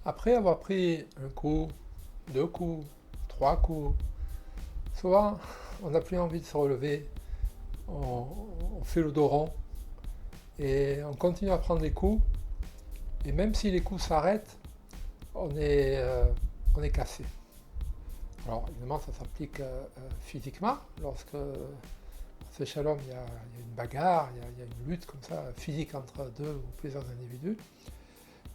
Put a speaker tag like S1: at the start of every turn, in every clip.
S1: Après avoir pris un coup, deux coups, trois coups, souvent on n'a plus envie de se relever, on, on fait le dos rond et on continue à prendre des coups. Et même si les coups s'arrêtent, on est, euh, on est cassé. Alors évidemment ça s'applique physiquement, lorsque ce shalom il y a une bagarre, il y a une lutte comme ça physique entre deux ou plusieurs individus.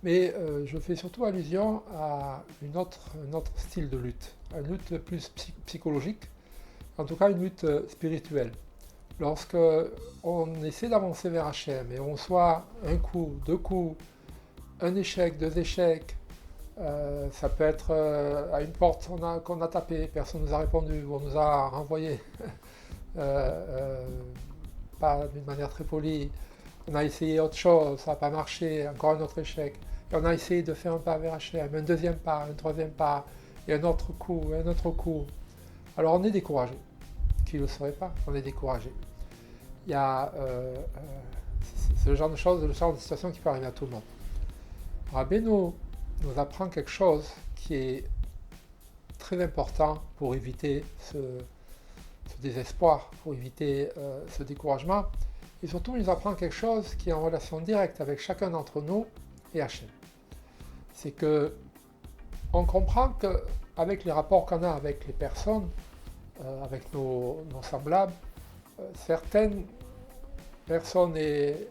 S1: Mais je fais surtout allusion à un autre style de lutte, une lutte plus psychologique, en tout cas une lutte spirituelle. Lorsque on essaie d'avancer vers Hachem et on soit un coup, deux coups, un échec, deux échecs, ça peut être à une porte qu'on a tapé, personne ne nous a répondu, ou on nous a renvoyé, pas d'une manière très polie, on a essayé autre chose, ça n'a pas marché, encore un autre échec. Et on a essayé de faire un pas vers Hachem, un deuxième pas, un troisième pas, et un autre coup, un autre coup. Alors on est découragé. Qui ne le serait pas, on est découragé. Il y a c'est le genre de choses, le genre de situation qui peut arriver à tout le monde. Rabbeinu nous apprend quelque chose qui est très important pour éviter ce désespoir, pour éviter ce découragement. Et surtout, il nous apprend quelque chose qui est en relation directe avec chacun d'entre nous et Hachem. C'est que on comprend qu'avec les rapports qu'on a avec les personnes, avec nos semblables, certaines personnes est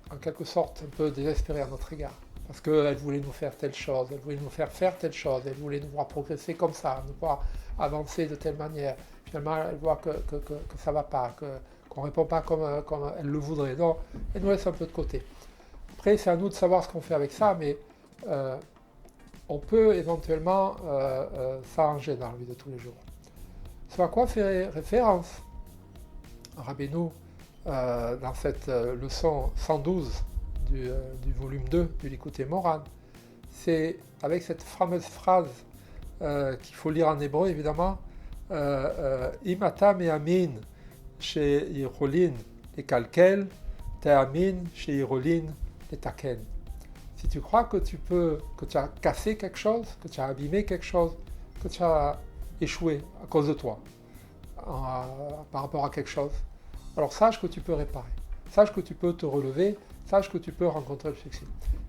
S1: en quelque sorte un peu désespérées à notre égard. Parce qu'elles voulaient nous faire telle chose, elles voulaient nous faire telle chose, elles voulaient nous voir progresser comme ça, nous voir avancer de telle manière. Finalement, elles voient que ça ne va pas, qu'on ne répond pas comme elles le voudraient. Donc, elles nous laissent un peu de côté. Après, c'est à nous de savoir ce qu'on fait avec ça, mais on peut éventuellement s'arranger dans la vie de tous les jours. Ce à quoi fait référence Rabbeinu dans cette leçon 112 du volume 2 du Likutei Moharan, c'est avec cette fameuse phrase qu'il faut lire en hébreu évidemment, Imata me'amin she'irolin lekalkel, te'amin she'irolin letaken. Si tu crois que tu as cassé quelque chose, que tu as abîmé quelque chose, que tu as échoué à cause de toi, par rapport à quelque chose, alors sache que tu peux réparer, sache que tu peux te relever, sache que tu peux rencontrer le succès.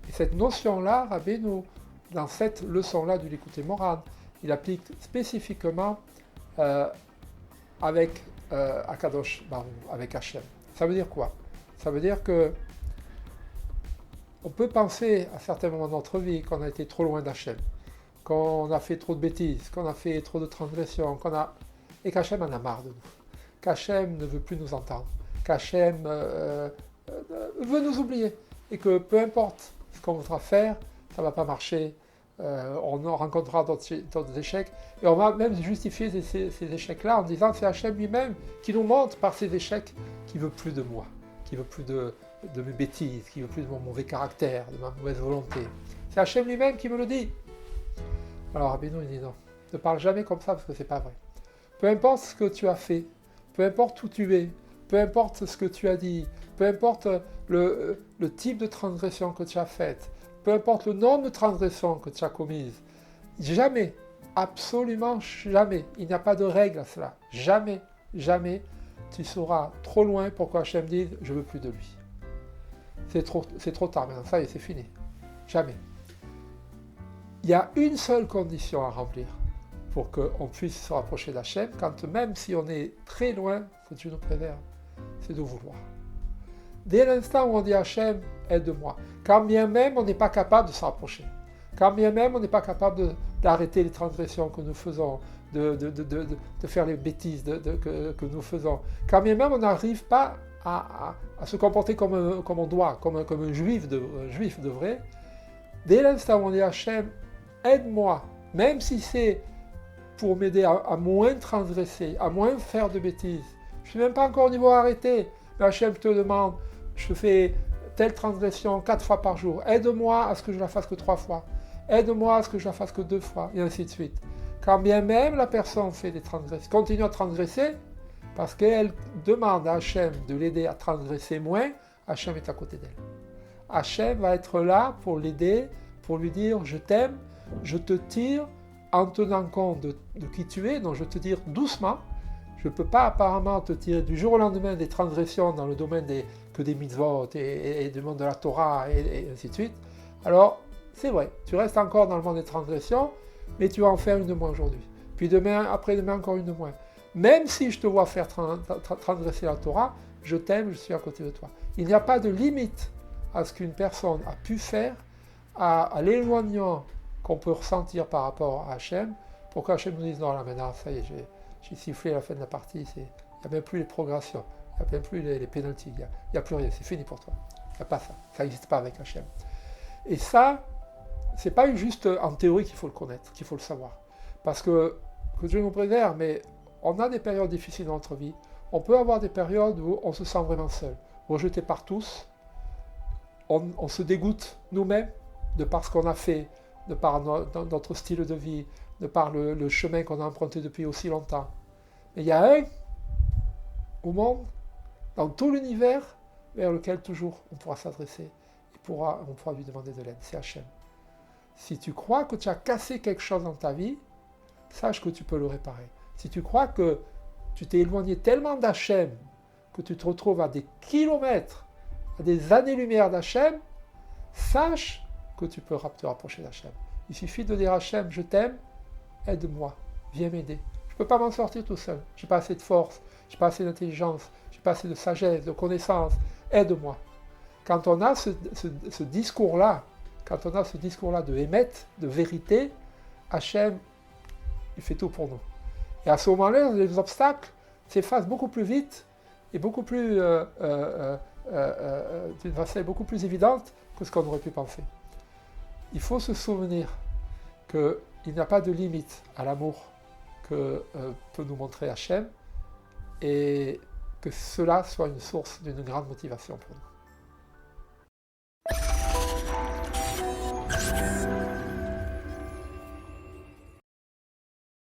S1: Et cette notion-là, Rabbeinu, dans cette leçon-là du Likutei Moharan, il applique spécifiquement avec Akadosh Baruch, avec Hachem. Ça veut dire quoi? Ça veut dire que on peut penser à certains moments de notre vie qu'on a été trop loin d'Hachem, qu'on a fait trop de bêtises, qu'on a fait trop de transgressions, et qu'Hachem en a marre de nous, qu'Hachem ne veut plus nous entendre, qu'Hachem veut nous oublier, et que peu importe ce qu'on voudra faire, ça ne va pas marcher, on rencontrera d'autres échecs, et on va même justifier ces échecs-là en disant que c'est Hachem lui-même qui nous montre par ces échecs qu'il ne veut plus de moi, qui ne veut plus de mes bêtises, qui ne veut plus de mon mauvais caractère, de ma mauvaise volonté. C'est Hachem lui-même qui me le dit. Alors Rabbeinu il dit non, ne parle jamais comme ça parce que c'est pas vrai. Peu importe ce que tu as fait, peu importe où tu es, peu importe ce que tu as dit, peu importe le type de transgression que tu as faite, peu importe le nombre de transgressions que tu as commises, jamais, absolument jamais, il n'y a pas de règle à cela, jamais, jamais, tu seras trop loin pour qu'Hachem dise « je veux plus de lui ». C'est trop tard maintenant, ça y est, c'est fini. Jamais. Il y a une seule condition à remplir pour qu'on puisse se rapprocher d'Hachem, quand même si on est très loin, que Dieu nous préserve, c'est de vouloir. Dès l'instant où on dit Hachem, aide-moi, quand bien même on n'est pas capable de se rapprocher, quand bien même on n'est pas capable d'arrêter les transgressions que nous faisons, de faire les bêtises que nous faisons, quand bien même on n'arrive pas à se comporter comme on doit, comme un juif devrait, dès l'instant où on dit Hachem, aide-moi, même si c'est pour m'aider à moins transgresser, à moins faire de bêtises. Je ne suis même pas encore au niveau arrêté, mais Hachem te demande, je fais telle transgression 4 fois par jour, aide-moi à ce que je la fasse que 3 fois, aide-moi à ce que je la fasse que 2 fois, et ainsi de suite. Quand bien même la personne fait des transgressions, continue à transgresser, parce qu'elle demande à Hachem de l'aider à transgresser moins, Hachem est à côté d'elle. Hachem va être là pour l'aider, pour lui dire je t'aime, je te tire en tenant compte de qui tu es, donc je te tire doucement. Je ne peux pas apparemment te tirer du jour au lendemain des transgressions dans le domaine des mitzvot et du monde de la Torah et ainsi de suite. Alors, c'est vrai, tu restes encore dans le monde des transgressions, mais tu vas en faire une de moins aujourd'hui. Puis demain, après-demain, encore une de moins. Même si je te vois faire transgresser la Torah, je t'aime, je suis à côté de toi. Il n'y a pas de limite à ce qu'une personne a pu faire, à l'éloignement qu'on peut ressentir par rapport à Hachem, pour qu'Hachem nous dise non, là maintenant, ça y est, j'ai sifflé à la fin de la partie, il n'y a même plus les progressions, il n'y a même plus les pénaltys, il n'y a plus rien, c'est fini pour toi. Il n'y a pas ça, ça n'existe pas avec Hachem. Et ça, c'est pas juste en théorie qu'il faut le connaître, qu'il faut le savoir. Parce que Dieu nous préserve, mais on a des périodes difficiles dans notre vie. On peut avoir des périodes où on se sent vraiment seul, rejeté par tous. On se dégoûte nous-mêmes de par ce qu'on a fait, de par notre style de vie, de par le chemin qu'on a emprunté depuis aussi longtemps. Mais il y a un au monde, dans tout l'univers, vers lequel toujours on pourra s'adresser et on pourra lui demander de l'aide, c'est Hachem. Si tu crois que tu as cassé quelque chose dans ta vie, sache que tu peux le réparer. Si tu crois que tu t'es éloigné tellement d'Hachem que tu te retrouves à des kilomètres, à des années-lumière d'Hachem, sache que tu peux te rapprocher d'Hachem. Il suffit de dire à Hachem, je t'aime, aide-moi, viens m'aider. Je ne peux pas m'en sortir tout seul. Je n'ai pas assez de force, je n'ai pas assez d'intelligence, je n'ai pas assez de sagesse, de connaissance. Aide-moi. Quand on a ce discours-là, de émettre, de vérité, Hachem, il fait tout pour nous. Et à ce moment-là, les obstacles s'effacent beaucoup plus vite et beaucoup plus, d'une façon beaucoup plus évidente que ce qu'on aurait pu penser. Il faut se souvenir qu'il n'y a pas de limite à l'amour que peut nous montrer Hachem et que cela soit une source d'une grande motivation pour nous.